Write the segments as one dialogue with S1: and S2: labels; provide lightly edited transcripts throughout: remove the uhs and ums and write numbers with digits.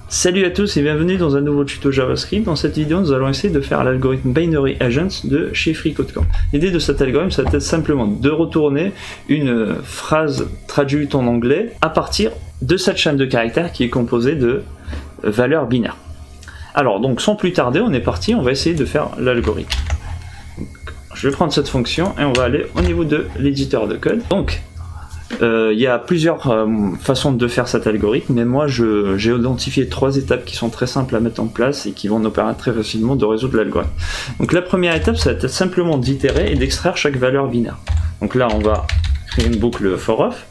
S1: Salut à tous et bienvenue dans un nouveau tuto JavaScript. Dans cette vidéo, nous allons essayer de faire l'algorithme Binary Agents de chez FreeCodeCamp. L'idée de cet algorithme, ça va être simplement de retourner une phrase traduite en anglais à partir de cette chaîne de caractères qui est composée de valeurs binaires. Alors, donc sans plus tarder, on est parti, on va essayer de faire l'algorithme. Je vais prendre cette fonction et on va aller au niveau de l'éditeur de code. Donc, il y a plusieurs façons de faire cet algorithme, mais moi j'ai identifié 3 étapes qui sont très simples à mettre en place et qui vont nous permettre très facilement de résoudre l'algorithme. Donc la première étape, ça va être simplement d'itérer et d'extraire chaque valeur binaire. Donc là on va créer une boucle for of,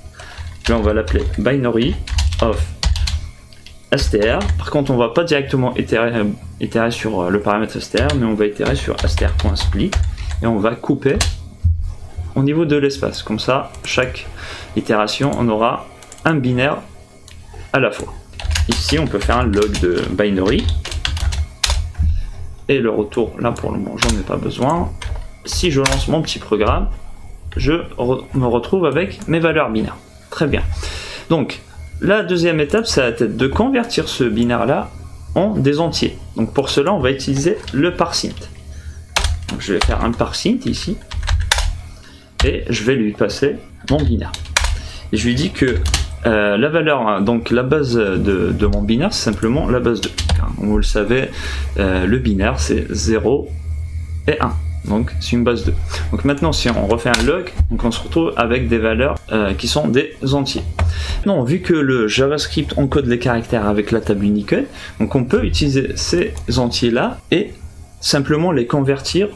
S1: là on va l'appeler binary of str. Par contre on va pas directement itérer sur le paramètre str, mais on va itérer sur str.split et on va couper au niveau de l'espace. Comme ça, chaque itération, on aura un binaire à la fois. Ici, on peut faire un log de binary. Et le retour, là pour le moment, j'en ai pas besoin. Si je lance mon petit programme, je me retrouve avec mes valeurs binaires. Très bien. Donc, la deuxième étape, ça va être de convertir ce binaire-là en des entiers. Donc pour cela, on va utiliser le parseInt. Donc, je vais faire un parseInt ici. Et je vais lui passer mon binaire. Et je lui dis que la valeur, donc la base de mon binaire, c'est simplement la base 2. Comme vous le savez, le binaire c'est 0 et 1. Donc c'est une base 2. Donc maintenant, si on refait un log, donc on se retrouve avec des valeurs qui sont des entiers. Non, vu que le JavaScript encode les caractères avec la table Unicode, donc on peut utiliser ces entiers-là et simplement les convertir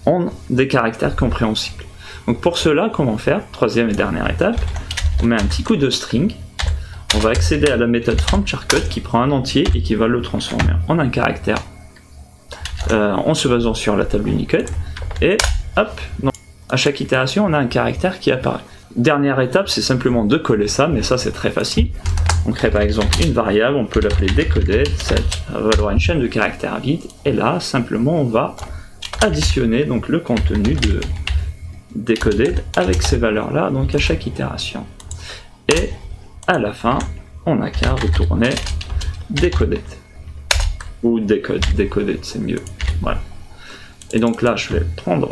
S1: en des caractères compréhensibles. Donc pour cela, comment faire? Troisième et dernière étape, on met un petit coup de string, on va accéder à la méthode FromCharCode qui prend un entier et qui va le transformer en un caractère en se basant sur la table Unicode, et hop, donc, à chaque itération on a un caractère qui apparaît. Dernière étape, c'est simplement de coller ça, mais ça c'est très facile. On crée par exemple une variable, on peut l'appeler decoded, ça va avoir une chaîne de caractères vide, et là simplement on va additionner donc le contenu de decoded avec ces valeurs là, donc à chaque itération, et à la fin on n'a qu'à retourner decoded ou decoded, c'est mieux, voilà. Et donc là je vais prendre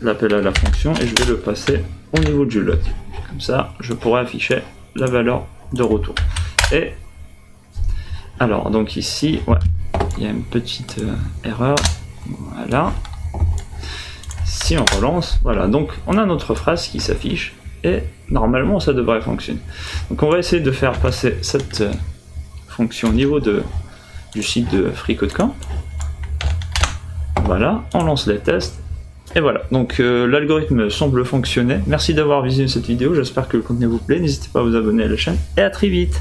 S1: l'appel à la fonction et je vais le passer au niveau du log, comme ça je pourrai afficher la valeur de retour. Et alors donc ici ouais, il y a une petite erreur, voilà. Si on relance, voilà, donc on a notre phrase qui s'affiche et normalement ça devrait fonctionner. Donc on va essayer de faire passer cette fonction au niveau du site de FreeCodeCamp. Voilà, on lance les tests et voilà, donc l'algorithme semble fonctionner. Merci d'avoir visionné cette vidéo, j'espère que le contenu vous plaît, n'hésitez pas à vous abonner à la chaîne et à très vite.